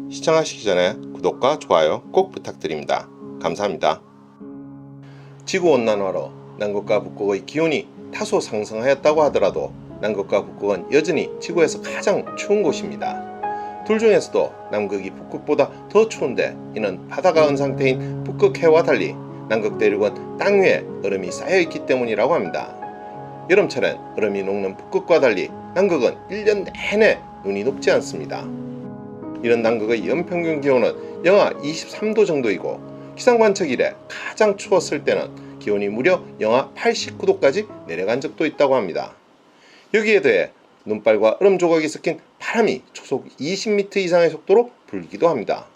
시청하시기 전에 구독과 좋아요 꼭 부탁드립니다. 감사합니다. 지구온난화로 남극과 북극의 기온이 다소 상승하였다고 하더라도 남극과 북극은 여전히 지구에서 가장 추운 곳입니다. 둘 중에서도 남극이 북극보다 더 추운데 이는 바다가 얼은 상태인 북극해와 달리 남극 대륙은 땅 위에 얼음이 쌓여있기 때문이라고 합니다. 여름철엔 얼음이 녹는 북극과 달리 남극은 1년 내내 눈이 녹지 않습니다. 이런 남극의 연평균 기온은 영하 23도 정도이고 기상관측 이래 가장 추웠을 때는 기온이 무려 영하 89도까지 내려간 적도 있다고 합니다. 여기에 더해 눈발과 얼음 조각이 섞인 바람이 초속 20m 이상의 속도로 불기도 합니다.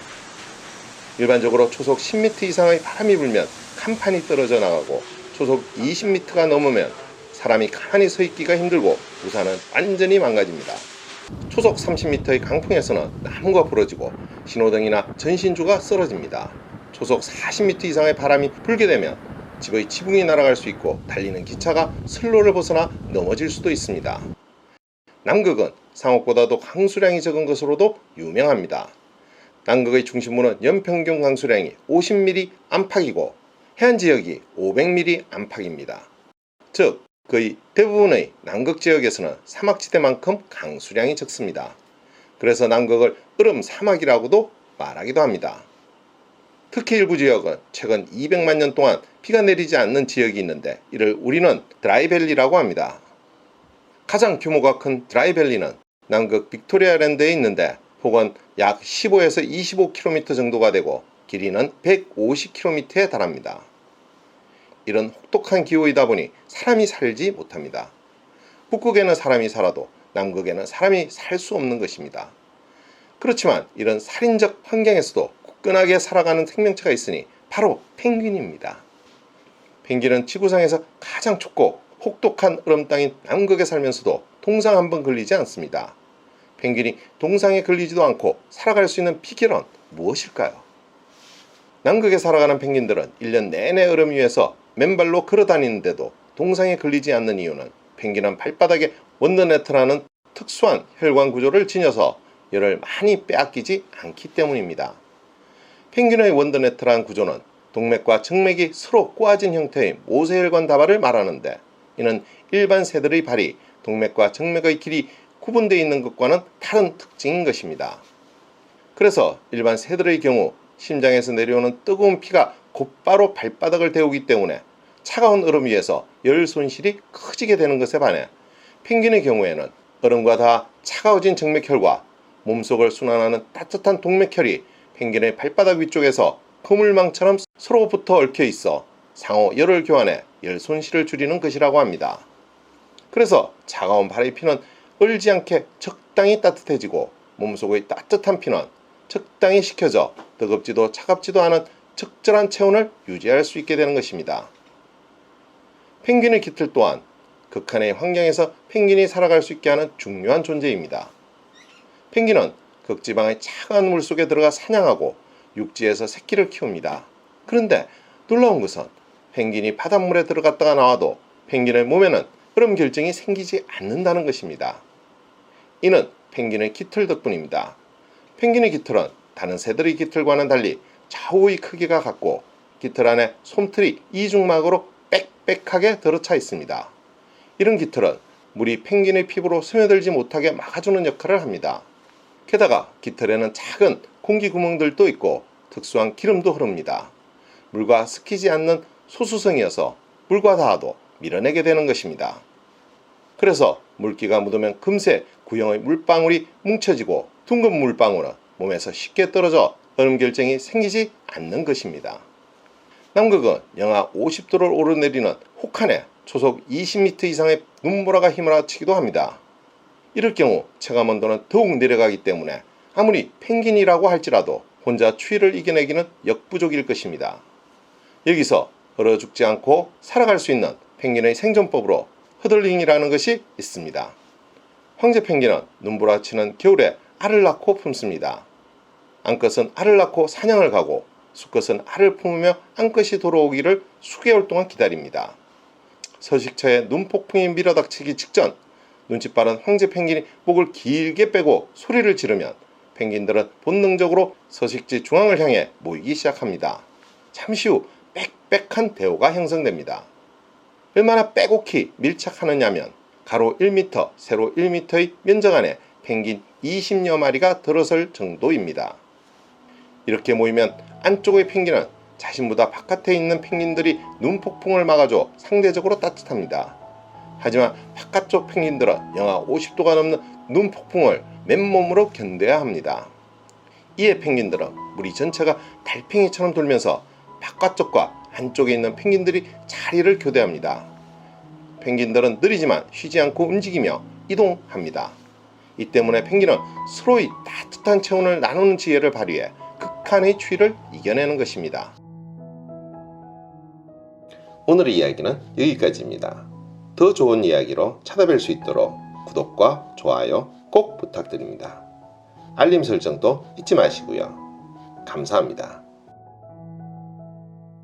일반적으로 초속 10m 이상의 바람이 불면 간판이 떨어져 나가고 초속 20m가 넘으면 사람이 가만히 서 있기가 힘들고 우산은 완전히 망가집니다. 초속 30m의 강풍에서는 나무가 부러지고 신호등이나 전신주가 쓰러집니다. 초속 40m 이상의 바람이 불게 되면 집의 지붕이 날아갈 수 있고 달리는 기차가 선로를 벗어나 넘어질 수도 있습니다. 남극은 상옥보다도 강수량이 적은 것으로도 유명합니다. 남극의 중심부는 연평균 강수량이 50mm 안팎이고 해안지역이 500mm 안팎입니다. 즉 거의 대부분의 남극 지역에서는 사막지대만큼 강수량이 적습니다. 그래서 남극을 얼음 사막이라고도 말하기도 합니다. 특히 일부 지역은 최근 200만 년 동안 비가 내리지 않는 지역이 있는데 이를 우리는 드라이밸리라고 합니다. 가장 규모가 큰 드라이밸리는 남극 빅토리아랜드에 있는데 폭은 약 15에서 25km 정도가 되고 길이는 150km에 달합니다. 이런 혹독한 기후이다 보니 사람이 살지 못합니다. 북극에는 사람이 살아도 남극에는 사람이 살 수 없는 것입니다. 그렇지만 이런 살인적 환경에서도 굳건하게 살아가는 생명체가 있으니 바로 펭귄입니다. 펭귄은 지구상에서 가장 춥고 혹독한 얼음 땅인 남극에 살면서도 동상 한 번 걸리지 않습니다. 펭귄이 동상에 걸리지도 않고 살아갈 수 있는 비결은 무엇일까요? 남극에 살아가는 펭귄들은 1년 내내 얼음 위에서 맨발로 걸어 다니는데도 동상에 걸리지 않는 이유는 펭귄은 발바닥에 원더네트라는 특수한 혈관 구조를 지녀서 열을 많이 빼앗기지 않기 때문입니다. 펭귄의 원더네트라는 구조는 동맥과 정맥이 서로 꼬아진 형태의 모세혈관 다발을 말하는데 이는 일반 새들의 발이 동맥과 정맥의 길이 구분되어 있는 것과는 다른 특징인 것입니다. 그래서 일반 새들의 경우 심장에서 내려오는 뜨거운 피가 곧바로 발바닥을 데우기 때문에 차가운 얼음 위에서 열 손실이 커지게 되는 것에 반해 펭귄의 경우에는 얼음과 다 차가워진 정맥혈과 몸속을 순환하는 따뜻한 동맥혈이 펭귄의 발바닥 위쪽에서 그물망처럼 서로 붙어 얽혀 있어 상호 열을 교환해 열 손실을 줄이는 것이라고 합니다. 그래서 차가운 발의 피는 얼지 않게 적당히 따뜻해지고 몸속의 따뜻한 피는 적당히 식혀져 뜨겁지도 차갑지도 않은 적절한 체온을 유지할 수 있게 되는 것입니다. 펭귄의 깃털 또한 극한의 환경에서 펭귄이 살아갈 수 있게 하는 중요한 존재입니다. 펭귄은 극지방의 차가운 물속에 들어가 사냥하고 육지에서 새끼를 키웁니다. 그런데 놀라운 것은 펭귄이 바닷물에 들어갔다가 나와도 펭귄의 몸에는 얼음 결정이 생기지 않는다는 것입니다. 이는 펭귄의 깃털 덕분입니다. 펭귄의 깃털은 다른 새들의 깃털과는 달리 좌우의 크기가 같고 깃털 안에 솜털이 이중막으로 빽빽하게 들어차 있습니다. 이런 깃털은 물이 펭귄의 피부로 스며들지 못하게 막아주는 역할을 합니다. 게다가 깃털에는 작은 공기 구멍들도 있고 특수한 기름도 흐릅니다. 물과 섞이지 않는 소수성이어서 물과 닿아도 밀어내게 되는 것입니다. 그래서 물기가 묻으면 금세 구형의 물방울이 뭉쳐지고 둥근 물방울은 몸에서 쉽게 떨어져 얼음 결정이 생기지 않는 것입니다. 남극은 영하 50도를 오르내리는 혹한에 초속 20m 이상의 눈보라가 휘몰아치기도 합니다. 이럴 경우 체감온도는 더욱 내려가기 때문에 아무리 펭귄이라고 할지라도 혼자 추위를 이겨내기는 역부족일 것입니다. 여기서 얼어 죽지 않고 살아갈 수 있는 펭귄의 생존법으로 허들링이라는 것이 있습니다. 황제 펭귄은 눈보라치는 겨울에 알을 낳고 품습니다. 암컷은 알을 낳고 사냥을 가고 수컷은 알을 품으며 암컷이 돌아오기를 수개월 동안 기다립니다. 서식처에 눈폭풍이 밀어닥치기 직전 눈치 빠른 황제 펭귄이 목을 길게 빼고 소리를 지르면 펭귄들은 본능적으로 서식지 중앙을 향해 모이기 시작합니다. 잠시 후 빽빽한 대호가 형성됩니다. 얼마나 빼곡히 밀착하느냐면 가로 1m, 세로 1m의 면적 안에 펭귄 20여 마리가 들어설 정도입니다. 이렇게 모이면 안쪽의 펭귄은 자신보다 바깥에 있는 펭귄들이 눈폭풍을 막아줘 상대적으로 따뜻합니다. 하지만 바깥쪽 펭귄들은 영하 50도가 넘는 눈폭풍을 맨몸으로 견뎌야 합니다. 이에 펭귄들은 무리 전체가 달팽이처럼 돌면서 바깥쪽과 안쪽에 있는 펭귄들이 자리를 교대합니다. 펭귄들은 느리지만 쉬지 않고 움직이며 이동합니다. 이 때문에 펭귄은 서로의 따뜻한 체온을 나누는 지혜를 발휘해 극한의 추위를 이겨내는 것입니다. 오늘의 이야기는 여기까지입니다. 더 좋은 이야기로 찾아뵐 수 있도록 구독과 좋아요 꼭 부탁드립니다. 알림 설정도 잊지 마시고요. 감사합니다.